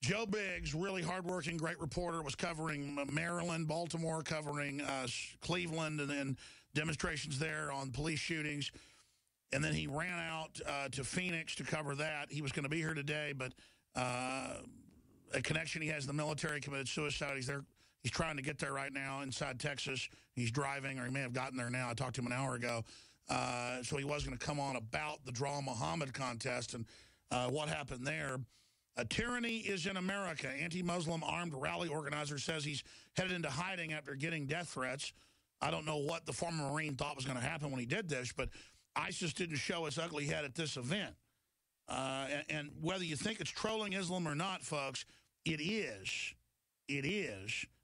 Joe Biggs, really hardworking, great reporter, was covering Maryland, Baltimore, covering Cleveland, and then demonstrations there on police shootings. And then he ran out to Phoenix to cover that. He was going to be here today, but a connection he has in the military committed suicide. He's there. He's trying to get there right now inside Texas. He's driving, or he may have gotten there now. I talked to him an hour ago. So he was going to come on about the Draw Muhammad contest and what happened there. Tyranny is in America. Anti-Muslim armed rally organizer says he's headed into hiding after getting death threats. I don't know what the former Marine thought was going to happen when he did this, but ISIS didn't show its ugly head at this event. And whether you think it's trolling Islam or not, folks, it is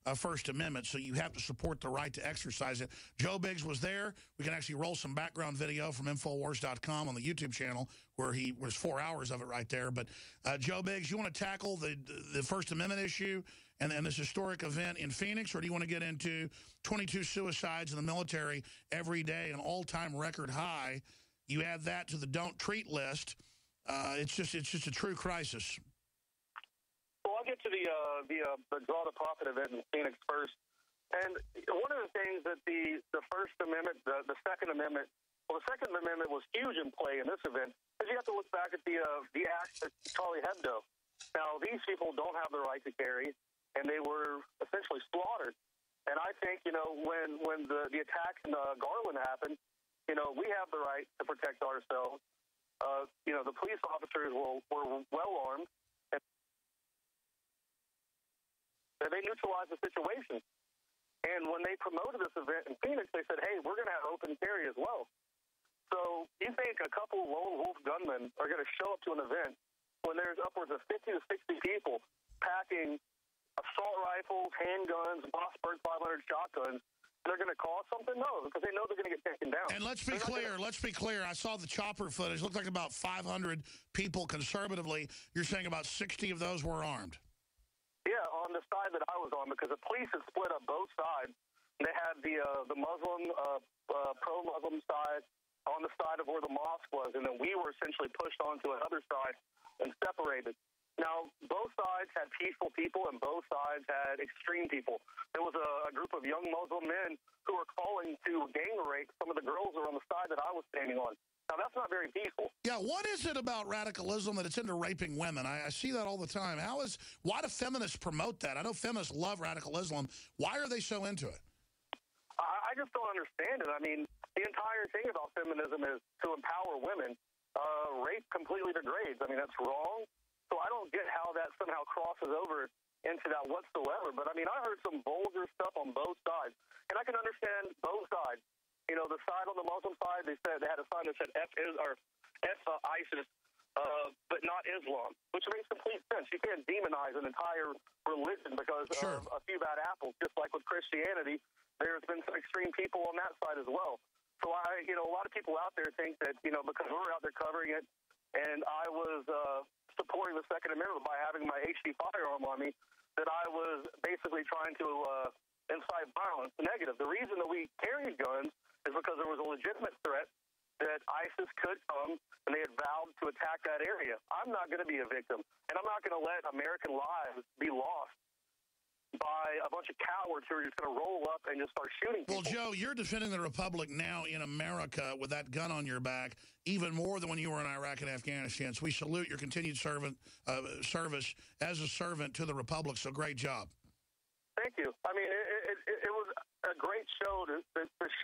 a First Amendment, so you have to support the right to exercise it. Joe Biggs was there. We can actually roll some background video from Infowars.com on the YouTube channel where he was 4 hours of it right there. But Joe Biggs, you want to tackle the First Amendment issue and this historic event in Phoenix, or do you want to get into 22 suicides in the military every day, an all-time record high? You add that to the don't treat list. It's just a true crisis. Well, I'll get to the Draw the Profit event in Phoenix first. And one of the things that the First Amendment, the Second Amendment, well, the Second Amendment was huge in play in this event, because you have to look back at the acts at Charlie Hebdo. Now, these people don't have the right to carry, and they were essentially slaughtered. And I think, when the attack in Garland happened, we have the right to protect ourselves. The police officers were well armed. They neutralized the situation. And when they promoted this event in Phoenix, they said, hey, we're going to have open carry as well. So you think a couple of lone wolf gunmen are going to show up to an event when there's upwards of 50 to 60 people packing assault rifles, handguns, Mossberg 500 shotguns? They're going to cause something? No, because they know they're going to get taken down. And let's be clear. I saw the chopper footage. It looked like about 500 people conservatively. You're saying about 60 of those were armed. Yeah, on the side that I was on, because the police had split up both sides. They had the Muslim, pro-Muslim side on the side of where the mosque was, and then we were essentially pushed onto another side and separated. Now, both sides had peaceful people, and both sides had extreme people. There was a group of young Muslim men who were calling to gang rape some of the girls that were on the side that I was standing on. Now, that's not very peaceful. Yeah, what is it about radicalism that it's into raping women? I see that all the time. Why do feminists promote that? I know feminists love radicalism. Why are they so into it? I just don't understand it. I mean, the entire thing about feminism is to empower women. Rape completely degrades. I mean, that's wrong. So I don't get how that somehow crosses over into that whatsoever. But, I mean, I heard some vulgar stuff on both sides. And I can understand both sides. The side on the Muslim side, they had a sign that said F ISIS, but not Islam, which makes complete sense. You can't demonize an entire religion because of a few bad apples. Just like with Christianity, there's been some extreme people on that side as well. So a lot of people out there think that, because we're out there covering it, and I was supporting the Second Amendment by having my HD firearm on me, that I was basically trying to incite violence. Negative. The reason that we carried guns is because there was a legitimate threat that ISIS could come, and they had vowed to attack that area. I'm not going to be a victim, and I'm not going to let American lives be lost by a bunch of cowards who are just going to roll up and just start shooting people. Well, Joe, you're defending the Republic now in America with that gun on your back, even more than when you were in Iraq and Afghanistan. So we salute your continued service as a servant to the Republic, so great job. Thank you. I mean, it was a great show to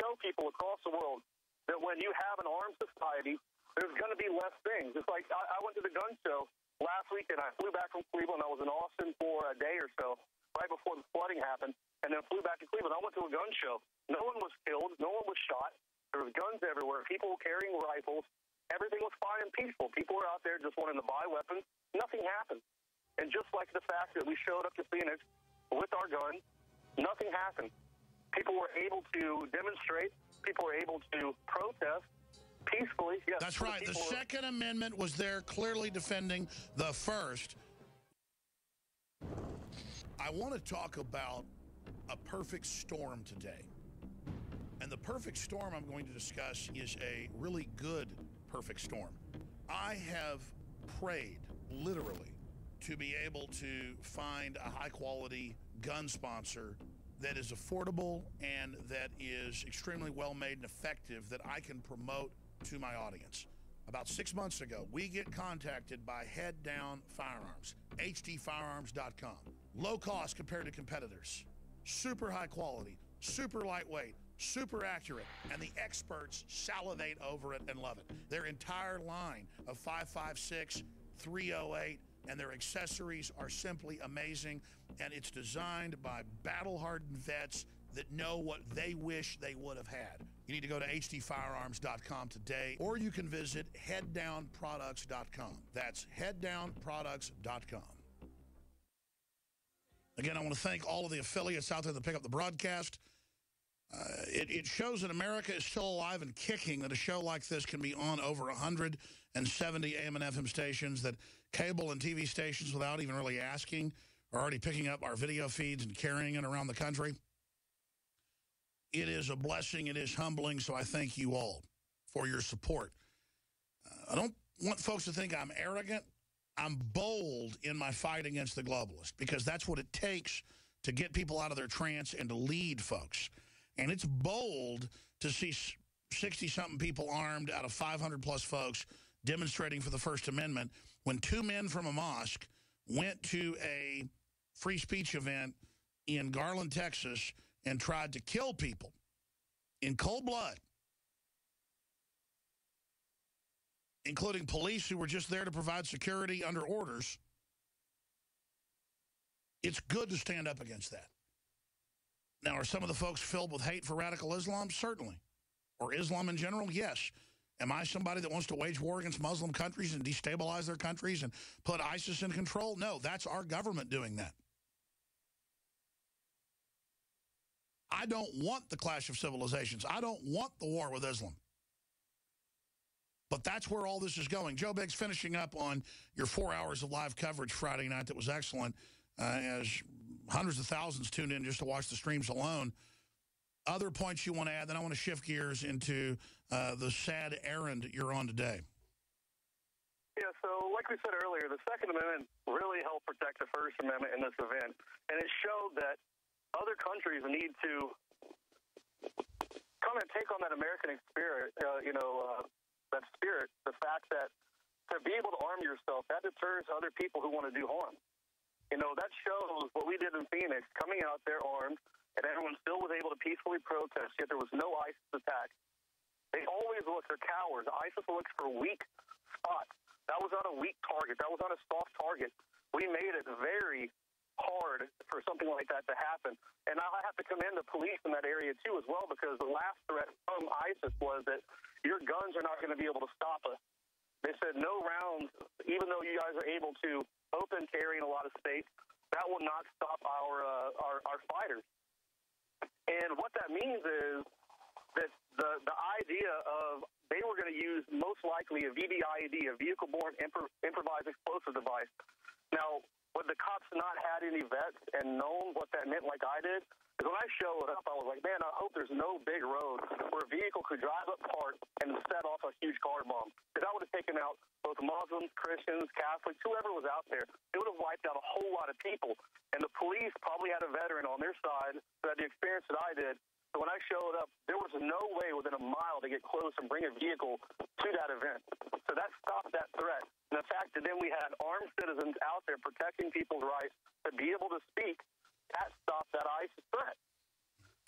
show people across the world that when you have an armed society, there's going to be less things. It's like I went to the gun show last weekend. I flew back from Cleveland. I was in Austin for a day or so, right before the flooding happened, and then flew back to Cleveland. I went to a gun show. No one was killed. No one was shot. There was guns everywhere. People were carrying rifles. Everything was fine and peaceful. People were out there just wanting to buy weapons. Nothing happened. And just like the fact that we showed up to Phoenix with our gun, nothing happened. People were able to demonstrate. People were able to protest peacefully. Yes, that's right. The Second Amendment was there clearly defending the First. I want to talk about a perfect storm today. And the perfect storm I'm going to discuss is a really good perfect storm. I have prayed, literally, to be able to find a high-quality gun sponsor that is affordable and that is extremely well-made and effective that I can promote to my audience. About 6 months ago, we get contacted by Head Down Firearms, hdfirearms.com. Low cost compared to competitors, super high quality, super lightweight, super accurate, and the experts salivate over it and love it. Their entire line of 5.56, 308, and their accessories are simply amazing, and it's designed by battle-hardened vets that know what they wish they would have had. You need to go to hdfirearms.com today, or you can visit headdownproducts.com. That's headdownproducts.com. Again, I want to thank all of the affiliates out there that pick up the broadcast. It shows that America is still alive and kicking, that a show like this can be on over 170 AM and FM stations, that cable and TV stations, without even really asking, are already picking up our video feeds and carrying it around the country. It is a blessing. It is humbling, so I thank you all for your support. I don't want folks to think I'm arrogant. I'm bold in my fight against the globalists, because that's what it takes to get people out of their trance and to lead folks. And it's bold to see 60-something people armed out of 500-plus folks demonstrating for the First Amendment when 2 men from a mosque went to a free speech event in Garland, Texas, and tried to kill people in cold blood, including police who were just there to provide security under orders. It's good to stand up against that. Now, are some of the folks filled with hate for radical Islam? Certainly. Or Islam in general? Yes. Am I somebody that wants to wage war against Muslim countries and destabilize their countries and put ISIS in control? No, that's our government doing that. I don't want the clash of civilizations. I don't want the war with Islam. But that's where all this is going. Joe Biggs finishing up on your 4 hours of live coverage Friday night that was excellent, as hundreds of thousands tuned in just to watch the streams alone. Other points you want to add, then I want to shift gears into the sad errand you're on today. Yeah, so like we said earlier, the Second Amendment really helped protect the First Amendment in this event, and it showed that other countries need to come and take on that American spirit, that spirit, the fact that to be able to arm yourself, that deters other people who want to do harm. That shows what we did in Phoenix, coming out there armed, and everyone still was able to peacefully protest, yet there was no ISIS attack. They always look, they're cowards. ISIS looks for weak spots. That was not a weak target. That was not a soft target. We made it very hard for something like that to happen. And I have to commend the police in that area, too, as well, because the last threat from ISIS was that your guns are not going to be able to stop us. They said no rounds, even though you guys are able to open carry in a lot of states, that will not stop our fighters. And what that means is that the idea of they were going to use most likely a VBIED, a vehicle-borne improvised explosive device. Now, would the cops not had any vets and known what that meant like I did? Because when I showed up, I was like, man, I hope there's no big road where a vehicle could drive up park and set off a huge car bomb. Because that would have taken out both Muslims, Christians, Catholics, whoever was out there. It would have wiped out a whole lot of people. And the police probably had a veteran on their side who had the experience that I did. So when I showed up, there was no way within a mile to get close and bring a vehicle to that event. So that stopped that threat. And the fact that then we had armed citizens out there protecting people's rights to be able to speak, that stopped that ISIS threat.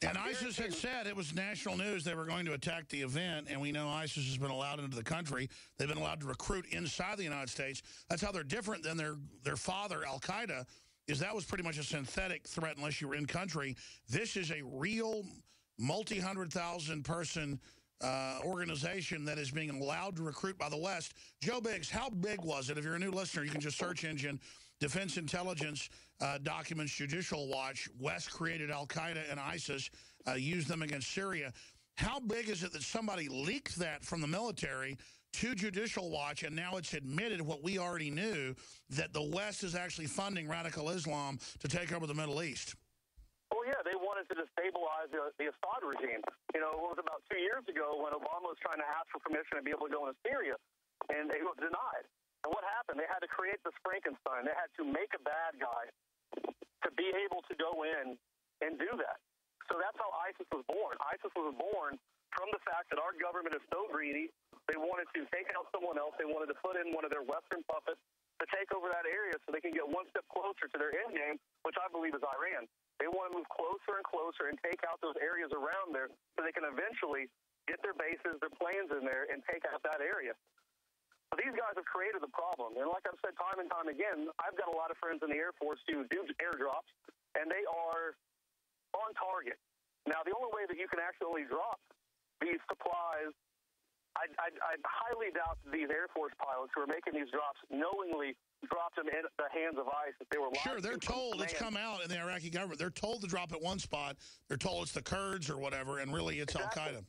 And ISIS had said it was national news they were going to attack the event, and we know ISIS has been allowed into the country. They've been allowed to recruit inside the United States. That's how they're different than their father, Al-Qaeda, is that was pretty much a synthetic threat unless you were in country. This is a real multi-100,000-person organization that is being allowed to recruit by the West. Joe Biggs, how big was it? If you're a new listener, you can just search engine Defense Intelligence documents, Judicial Watch. West created Al-Qaeda and ISIS, used them against Syria. How big is it that somebody leaked that from the military to Judicial Watch, and now it's admitted what we already knew, that the West is actually funding radical Islam to take over the Middle East? Well, yeah, they wanted to destabilize the Assad regime. It was about 2 years ago when Obama was trying to ask for permission to be able to go into Syria, and it was denied. And what happened? They had to create this Frankenstein. They had to make a bad guy to be able to go in and do that. So that's how ISIS was born. ISIS was born from the fact that our government is so greedy, they wanted to take out someone else. They wanted to put in one of their Western puppets to take over that area so they can get one step closer to their end game, which I believe is Iran. They want to move closer and closer and take out those areas around there so they can eventually get their bases, their planes in there, and take out that area. But these guys have created the problem. And like I've said time and time again, I've got a lot of friends in the Air Force who do airdrops, and they are on target. Now, the only way that you can actually drop these supplies, I highly doubt that these Air Force pilots who are making these drops knowingly dropped them in the hands of ISIS. They were sure, they're told it's come out in the Iraqi government. They're told to drop at one spot. They're told it's the Kurds or whatever, and really it's Al-Qaeda.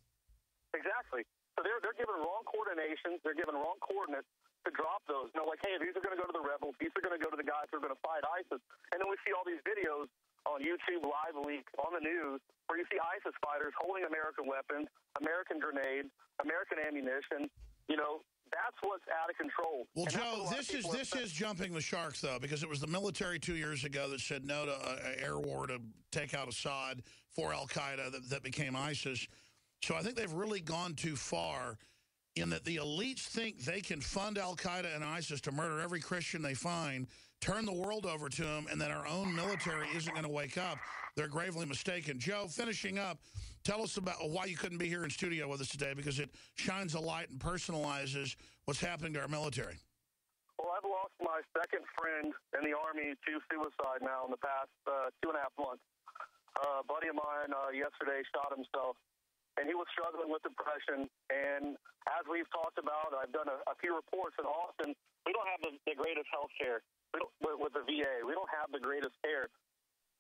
Exactly. So they're given wrong coordinations. They're given wrong coordinates to drop those. You know, like, hey, these are going to go to the rebels. These are going to go to the guys who are going to fight ISIS. And then we see all these videos on YouTube, live leak, on the news, where you see ISIS fighters holding American weapons, American grenades, American ammunition. You know, that's what's out of control. Well, Joe, this is jumping the sharks, though, because it was the military 2 years ago that said no to an air war to take out Assad for Al-Qaeda that became ISIS. So I think they've really gone too far in that the elites think they can fund Al-Qaeda and ISIS to murder every Christian they find, turn the world over to them, and that our own military isn't going to wake up. They're gravely mistaken. Joe, finishing up, tell us about why you couldn't be here in studio with us today, because it shines a light and personalizes what's happening to our military. Well, I've lost my second friend in the Army to suicide now in the past 2.5 months. A buddy of mine yesterday shot himself. And he was struggling with depression. And as we've talked about, I've done a few reports in Austin. We don't have the greatest health care with the VA. We don't have the greatest care.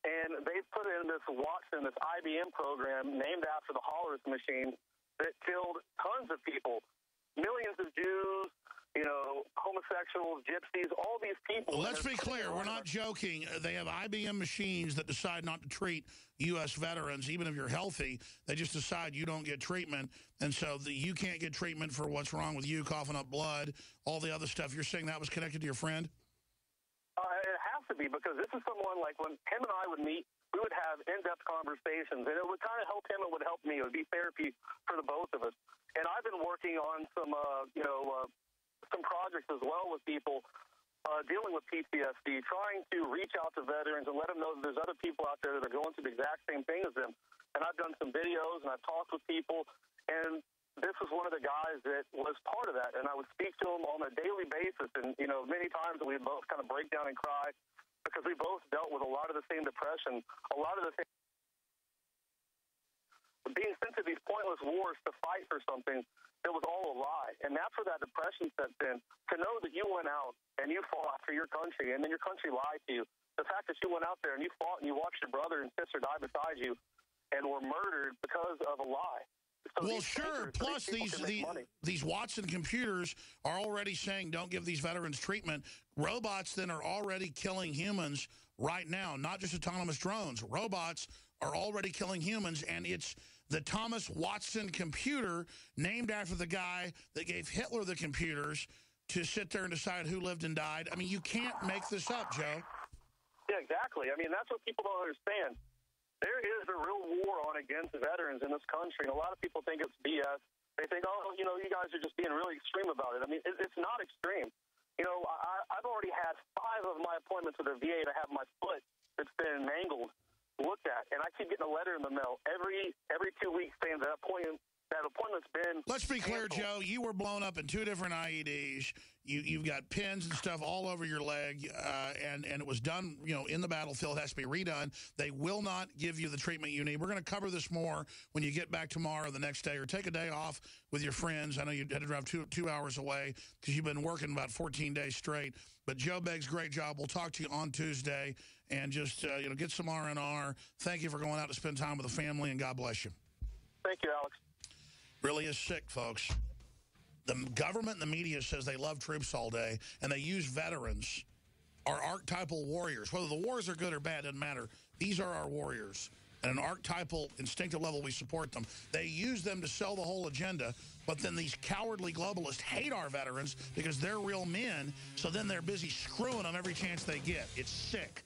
And they've put in this Watson, this IBM program named after the Holler's machine that killed tons of people, millions of Jews, you know, homosexuals, gypsies, all these people. Well, let's be clear. We're not joking. They have IBM machines that decide not to treat U.S. veterans, even if you're healthy. They just decide you don't get treatment. And so you can't get treatment for what's wrong with you, coughing up blood, all the other stuff. You're saying that was connected to your friend? It has to be, because this is someone, like, when him and I would meet, we would have in-depth conversations, and it would kind of help him. It would help me. It would be therapy for the both of us. And I've been working on some, some projects as well with people dealing with PTSD, trying to reach out to veterans and let them know that there's other people out there that are going through the exact same thing as them. And I've done some videos, and I've talked with people, and this was one of the guys that was part of that. And I would speak to him on a daily basis, and, you know, many times we'd both kind of break down and cry because we both dealt with a lot of the same depression, a lot of the same being sent to these pointless wars to fight for something that was all a lie. And that's where that depression sets in. To know that you went out and you fought for your country, and then your country lied to you. The fact that you went out there and you fought and you watched your brother and sister die beside you and were murdered because of a lie. So well, sure. Plus, these Watson computers are already saying don't give these veterans treatment. Robots then are already killing humans right now, not just autonomous drones. Robots are already killing humans, and it's the Thomas Watson computer named after the guy that gave Hitler the computers to sit there and decide who lived and died. I mean, you can't make this up, Joe. Yeah, exactly. I mean, that's what people don't understand. There is a real war on against veterans in this country, and a lot of people think it's BS. They think, oh, you know, you guys are just being really extreme about it. I mean, it's not extreme. You know, I've already had 5 of my appointments with the VA to have my foot that's been mangled looked at, and I keep getting a letter in the mail every 2 weeks saying that appointment's been Let's be clear, canceled. Joe. You were blown up in 2 different IEDs. You've got pins and stuff all over your leg, and it was done, you know, in the battlefield. It has to be redone. They will not give you the treatment you need. We're going to cover this more when you get back tomorrow or the next day, or take a day off with your friends. I know you had to drive two hours away because you've been working about 14 days straight. But Joe Begg's great job. We'll talk to you on Tuesday, and just get some R&R. Thank you for going out to spend time with the family, and God bless you. Thank you, Alex. Really is sick, folks. The government and the media says they love troops all day, and they use veterans, our archetypal warriors. Whether the wars are good or bad doesn't matter. These are our warriors. At an archetypal, instinctive level, we support them. They use them to sell the whole agenda, but then these cowardly globalists hate our veterans because they're real men, so then they're busy screwing them every chance they get. It's sick.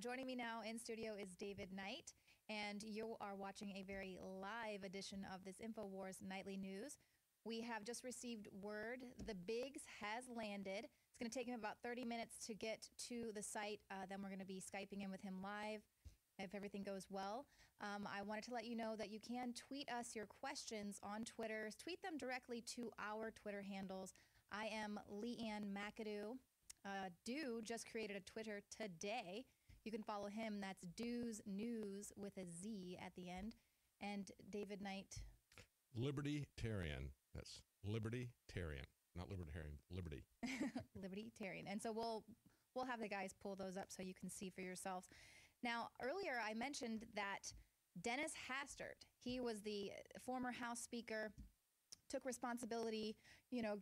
Joining me now in studio is David Knight, and you are watching a very live edition of this InfoWars Nightly News. We have just received word the Biggs has landed. It's going to take him about 30 minutes to get to the site. Then we're going to be Skyping in with him live if everything goes well. I wanted to let you know that you can tweet us your questions on Twitter. Tweet them directly to our Twitter handles. I am Leanne McAdoo. Dew just created a Twitter today. You can follow him. That's Dew's News with a Z at the end. And David Knight. Libertarian. That's Libertarian. Not Libertarian. Liberty. Libertarian. And so we'll have the guys pull those up so you can see for yourselves. Now, earlier I mentioned that Dennis Hastert, he was the former House Speaker, took responsibility,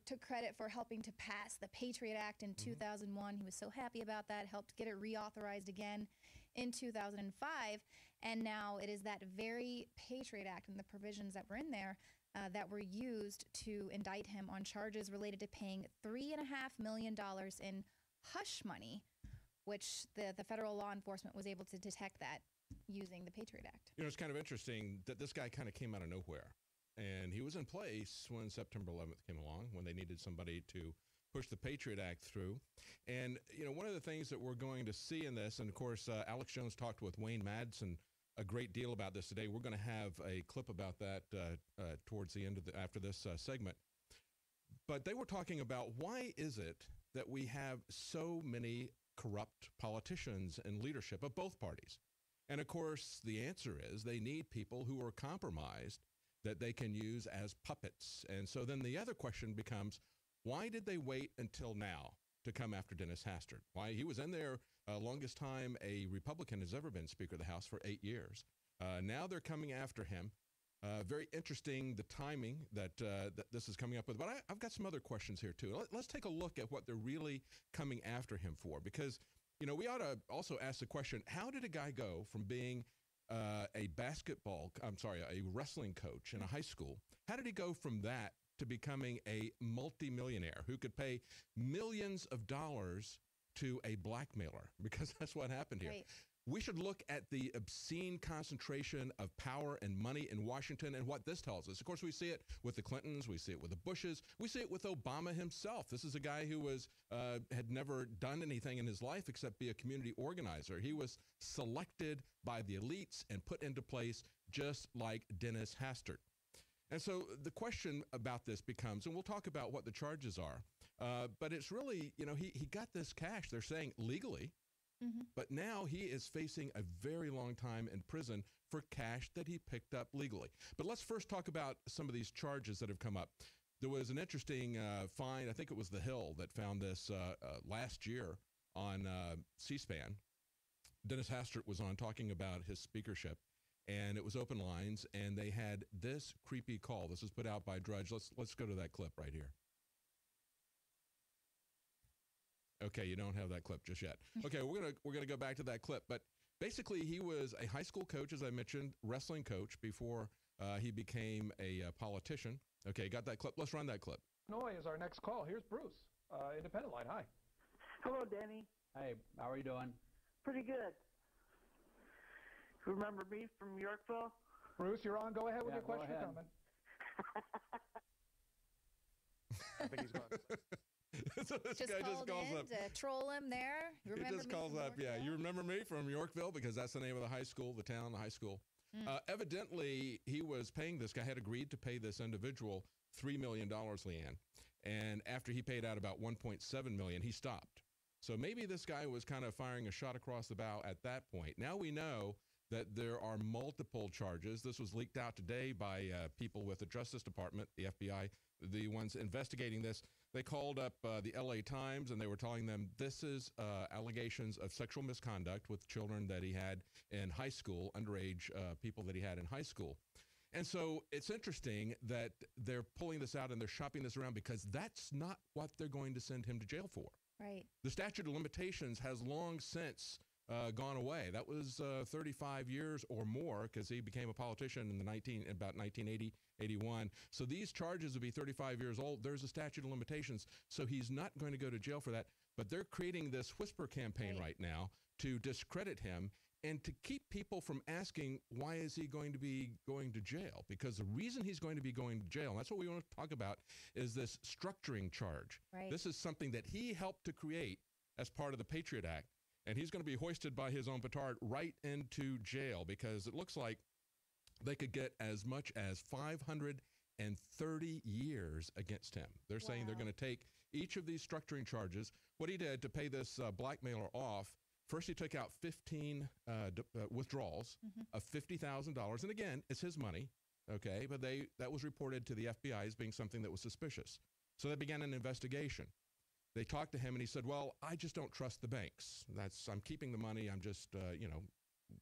took credit for helping to pass the Patriot Act in 2001. He was so happy about that, helped get it reauthorized again in 2005. And now it is that very Patriot Act and the provisions that were in there that were used to indict him on charges related to paying $3.5 million in hush money, which the federal law enforcement was able to detect that using the Patriot Act. It's kind of interesting that this guy kind of came out of nowhere. And he was in place when September 11th came along, when they needed somebody to push the Patriot Act through. And, one of the things that we're going to see in this, and of course, Alex Jones talked with Wayne Madsen a great deal about this today. We're going to have a clip about that towards the end of after this segment. But they were talking about why is it that we have so many corrupt politicians in leadership of both parties? And of course, the answer is they need people who are compromised that they can use as puppets. And so then the other question becomes, why did they wait until now to come after Dennis Hastert? Why? He was in there longest time a Republican has ever been Speaker of the House for 8 years. Now they're coming after him. Very interesting, the timing that this is coming up with. But I've got some other questions here, too. Let's take a look at what they're really coming after him for. Because, we ought to also ask the question, how did a guy go from being a wrestling coach in a high school? How did he go from that to becoming a multimillionaire who could pay millions of dollars to a blackmailer? Because that's what happened here. Right. We should look at the obscene concentration of power and money in Washington and what this tells us. Of course, we see it with the Clintons. We see it with the Bushes. We see it with Obama himself. This is a guy who had never done anything in his life except be a community organizer. He was selected by the elites and put into place just like Dennis Hastert. And so the question about this becomes, and we'll talk about what the charges are, but it's really, he got this cash, they're saying legally, but now he is facing a very long time in prison for cash that he picked up legally. But let's first talk about some of these charges that have come up. There was an interesting find, I think it was The Hill that found this last year on C-SPAN. Dennis Hastert was on talking about his speakership, and it was open lines, and they had this creepy call. This was put out by Drudge. Let's go to that clip right here. Okay, you don't have that clip just yet. Okay, we're gonna go back to that clip. But basically, he was a high school coach, as I mentioned, wrestling coach before he became a politician. Okay, got that clip. Let's run that clip. Illinois is our next call. Here's Bruce, Independent Line. Hi. Hello, Danny. Hey, how are you doing? Pretty good. Remember me from Yorkville? Bruce, you're on. Go ahead with your question ahead. coming. I think he's gone. So this Just guy called just calls in up. to troll him there. You He remember just me calls from up. Yeah, Yorkville? you remember me from Yorkville because that's the name of the high school, the town, the high school. Evidently, he was paying this guy, had agreed to pay this individual $3 million, Leanne. And after he paid out about $1.7 million, he stopped. So maybe this guy was kind of firing a shot across the bow at that point. Now we know that there are multiple charges. This was leaked out today by people with the Justice Department, the FBI, the ones investigating this. They called up the LA Times and they were telling them this is allegations of sexual misconduct with children that he had in high school, underage people that he had in high school. And so it's interesting that they're pulling this out and they're shopping this around because that's not what they're going to send him to jail for. Right. The statute of limitations has long since gone away. That was 35 years or more because he became a politician in about 1980, 81. So these charges would be 35 years old. There's a statute of limitations. So he's not going to go to jail for that. But they're creating this whisper campaign right now to discredit him and to keep people from asking, why is he going to be going to jail? Because the reason he's going to be going to jail, and that's what we want to talk about, is this structuring charge. Right. This is something that he helped to create as part of the Patriot Act. And he's going to be hoisted by his own petard right into jail because it looks like they could get as much as 530 years against him. They're saying they're going to take each of these structuring charges. What he did to pay this blackmailer off, first he took out 15 withdrawals of $50,000. And again, it's his money, okay? But that was reported to the FBI as being something that was suspicious. So they began an investigation. They talked to him and he said, well, I just don't trust the banks. I'm keeping the money. I'm just,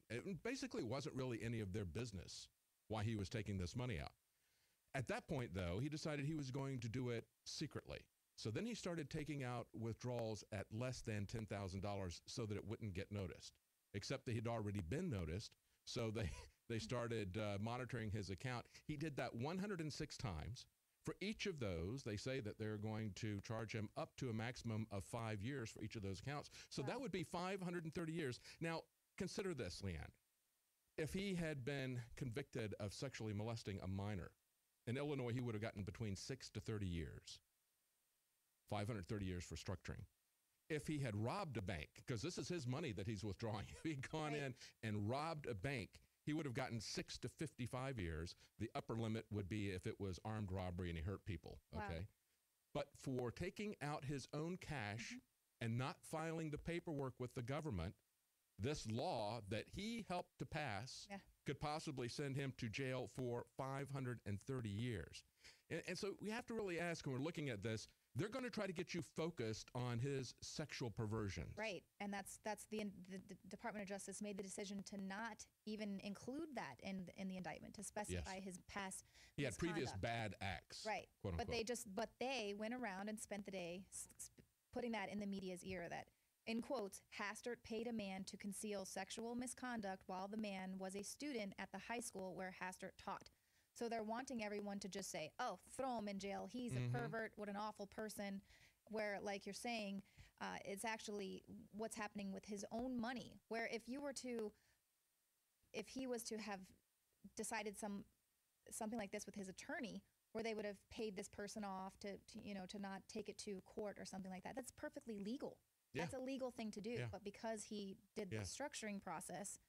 it basically wasn't really any of their business why he was taking this money out. At that point, though, he decided he was going to do it secretly. So then he started taking out withdrawals at less than $10,000 so that it wouldn't get noticed, except that he'd already been noticed. So they started monitoring his account. He did that 106 times. For each of those, they say that they're going to charge him up to a maximum of 5 years for each of those accounts. So that would be 530 years. Now, consider this, Leanne. If he had been convicted of sexually molesting a minor, in Illinois, he would have gotten between 6 to 30 years. 530 years for structuring. If he had robbed a bank, because this is his money that he's withdrawing, if he'd gone in and robbed a bank, he would have gotten 6 to 55 years. The upper limit would be if it was armed robbery and he hurt people, okay? But for taking out his own cash and not filing the paperwork with the government, this law that he helped to pass could possibly send him to jail for 530 years. And so we have to really ask, when we're looking at this, they're going to try to get you focused on his sexual perversions. Right. And that's the Department of Justice made the decision to not even include that in the indictment, to specify his past He had misconduct. previous bad acts. Right. Quote unquote. But they went around and spent the day putting that in the media's ear that, in quotes, Hastert paid a man to conceal sexual misconduct while the man was a student at the high school where Hastert taught. So they're wanting everyone to just say, oh, throw him in jail. He's a pervert. What an awful person. Where, like you're saying, it's actually what's happening with his own money. Where if he was to have decided something like this with his attorney, where they would have paid this person off to not take it to court or something like that, that's perfectly legal. Yeah. That's a legal thing to do. Yeah. But because he did the structuring process,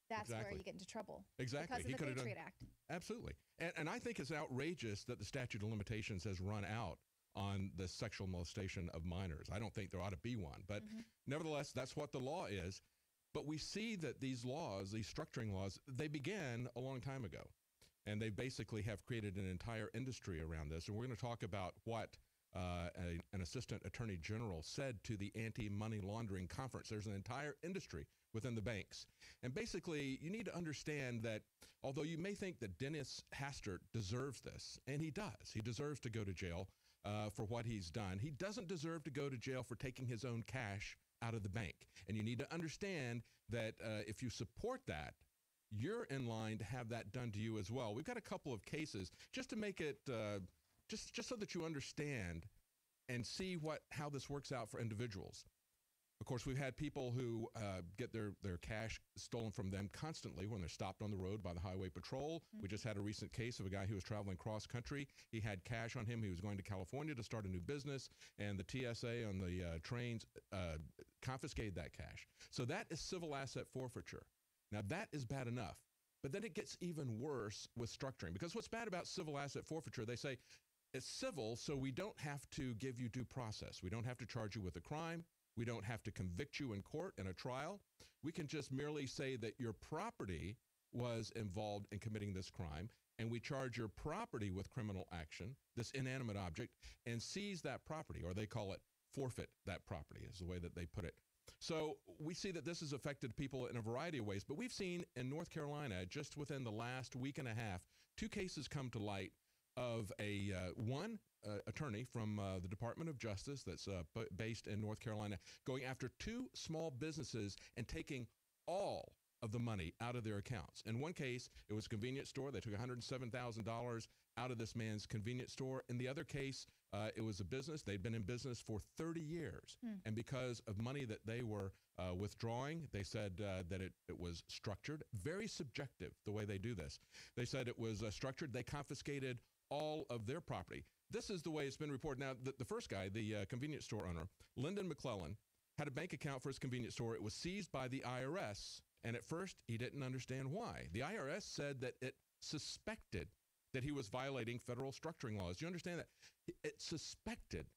that's where you get into trouble. Exactly. Because of the Patriot Act. Absolutely. And I think it's outrageous that the statute of limitations has run out on the sexual molestation of minors. I don't think there ought to be one. But nevertheless, that's what the law is. But we see that these laws, these structuring laws, they began a long time ago. And they basically have created an entire industry around this. And we're going to talk about what an assistant attorney general said to the anti-money laundering conference. There's an entire industry within the banks. And basically, you need to understand that although you may think that Dennis Hastert deserves this, and he does, he deserves to go to jail for what he's done. He doesn't deserve to go to jail for taking his own cash out of the bank. And you need to understand that if you support that, you're in line to have that done to you as well. We've got a couple of cases just to make it just so that you understand and see how this works out for individuals. Of course, we've had people who get their cash stolen from them constantly when they're stopped on the road by the Highway Patrol. We just had a recent case of a guy who was traveling cross country. He had cash on him. He was going to California to start a new business, and the TSA on the trains confiscated that cash. So that is civil asset forfeiture. Now, that is bad enough. But then it gets even worse with structuring, because what's bad about civil asset forfeiture, they say it's civil, so we don't have to give you due process. We don't have to charge you with a crime. We don't have to convict you in court in a trial. We can just merely say that your property was involved in committing this crime, and we charge your property with criminal action, this inanimate object, and seize that property, or they call it forfeit that property, is the way that they put it. So we see that this has affected people in a variety of ways, but we've seen in North Carolina, just within the last week and a half, 2 cases come to light of one attorney from the Department of Justice that's based in North Carolina going after 2 small businesses and taking all of the money out of their accounts. In one case, it was a convenience store. They took $107,000 out of this man's convenience store. In the other case, it was a business. They'd been in business for 30 years. And because of money that they were withdrawing, they said that it was structured. Very subjective, the way they do this. They said it was structured. They confiscated all of their property. This is the way it's been reported. Now, the first guy, the convenience store owner, Lyndon McClellan, had a bank account for his convenience store. It was seized by the IRS, and at first, he didn't understand why. The IRS said that it suspected that he was violating federal structuring laws. Do you understand that? It suspected.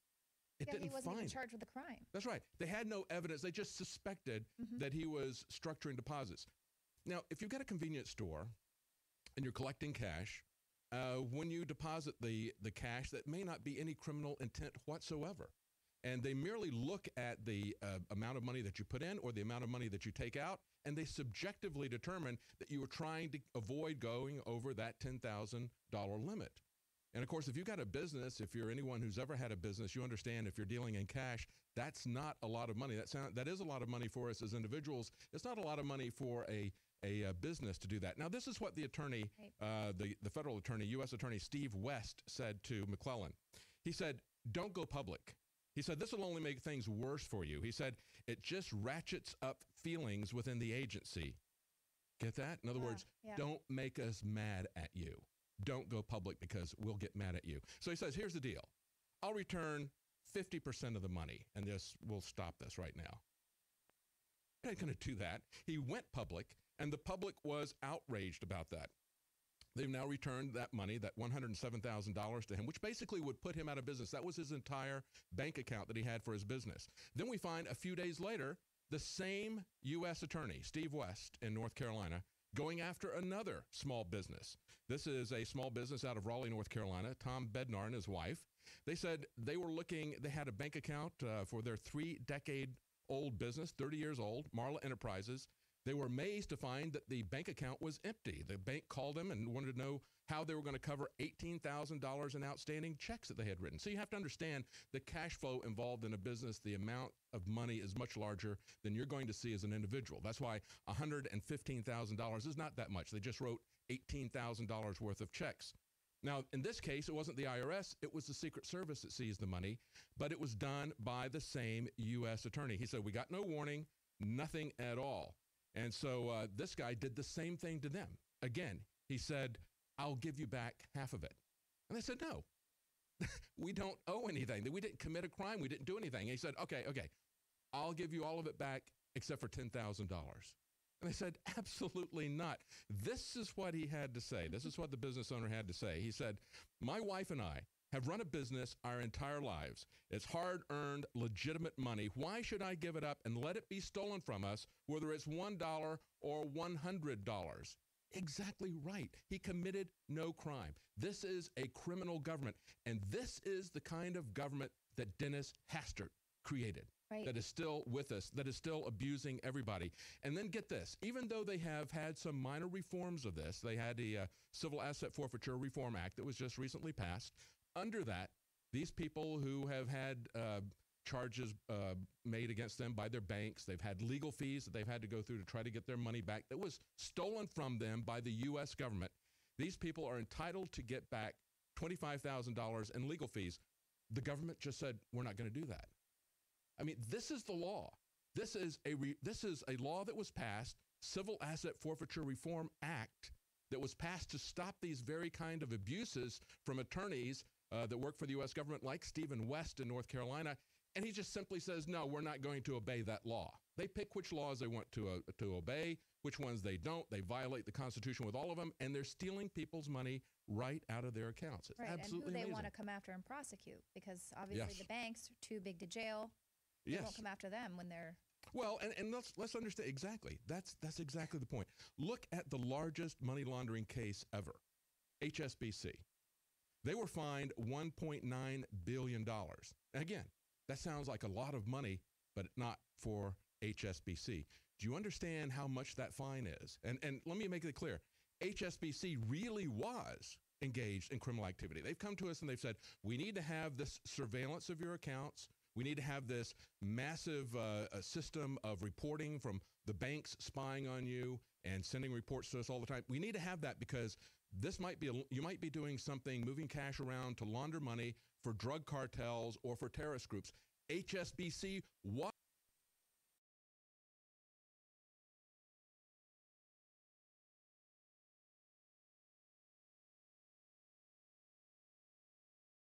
It didn't he wasn't even find charged with a crime. That's right. They had no evidence. They just suspected that he was structuring deposits. Now, if you've got a convenience store and you're collecting cash, when you deposit the cash, that may not be any criminal intent whatsoever. And they merely look at the amount of money that you put in or the amount of money that you take out, and they subjectively determine that you were trying to avoid going over that $10,000 limit. And of course, if you've got a business, if you're anyone who's ever had a business, you understand if you're dealing in cash, that's not a lot of money. That is a lot of money for us as individuals. It's not a lot of money for a business to do that. Now, this is what the attorney, the federal attorney, U.S. Attorney Steve West said to McClellan. He said, "Don't go public." He said, "This will only make things worse for you." He said, "It just ratchets up feelings within the agency." Get that? In other words, don't make us mad at you. Don't go public because we'll get mad at you. So he says, here's the deal. I'll return 50% of the money, and we'll stop this right now. He's not going to do that. He went public, and the public was outraged about that. They've now returned that money, that $107,000 to him, which basically would put him out of business. That was his entire bank account that he had for his business. Then we find a few days later, the same U.S. attorney, Steve West in North Carolina, going after another small business. This is a small business out of Raleigh, North Carolina, Tom Bednar and his wife. They said they had a bank account for their 3-decade-old business, 30 years old, Marla Enterprises. They were amazed to find that the bank account was empty. The bank called them and wanted to know how they were going to cover $18,000 in outstanding checks that they had written. So you have to understand the cash flow involved in a business, the amount of money is much larger than you're going to see as an individual. That's why $115,000 is not that much. They just wrote $18,000 worth of checks. Now, in this case, it wasn't the IRS, it was the Secret Service that seized the money, but it was done by the same U.S. attorney. He said, we got no warning, nothing at all. And so this guy did the same thing to them. Again, he said, I'll give you back half of it. And they said, no, we don't owe anything. We didn't commit a crime. We didn't do anything. And he said, okay, I'll give you all of it back except for $10,000. And they said, absolutely not. This is what he had to say. This is what the business owner had to say. He said, my wife and I have run a business our entire lives. It's hard-earned, legitimate money. Why should I give it up and let it be stolen from us, whether it's $1 or $100? Exactly right. He committed no crime. This is a criminal government, and this is the kind of government that Dennis Hastert created. Right. That is still with us, that is still abusing everybody. And then get this, even though they have had some minor reforms of this, they had a Civil Asset Forfeiture Reform Act that was just recently passed. Under that, these people who have had charges made against them by their banks, they've had legal fees that they've had to go through to try to get their money back that was stolen from them by the U.S. government. These people are entitled to get back $25,000 in legal fees. The government just said, we're not going to do that. I mean, this is the law. This is a law that was passed, Civil Asset Forfeiture Reform Act, that was passed to stop these very kind of abuses from attorneys that work for the U.S. government, like Stephen West in North Carolina. And he just simply says, no, we're not going to obey that law. They pick which laws they want to obey, which ones they don't. They violate the Constitution with all of them, and they're stealing people's money right out of their accounts. It's absolutely and who they amazing. want to come after and prosecute, because obviously Yes. the banks are too big to jail. They Yes. won't come after them when they're... Well, and let's understand exactly. That's exactly the point. Look at the largest money laundering case ever, HSBC. They were fined $1.9 billion. Again, that sounds like a lot of money, but not for HSBC. Do you understand how much that fine is? And let me make it clear. HSBC really was engaged in criminal activity. They've come to us and they've said, we need to have this surveillance of your accounts. We need to have this massive system of reporting from the banks spying on you and sending reports to us all the time. We need to have that because you might be doing something, moving cash around to launder money for drug cartels or for terrorist groups. HSBC was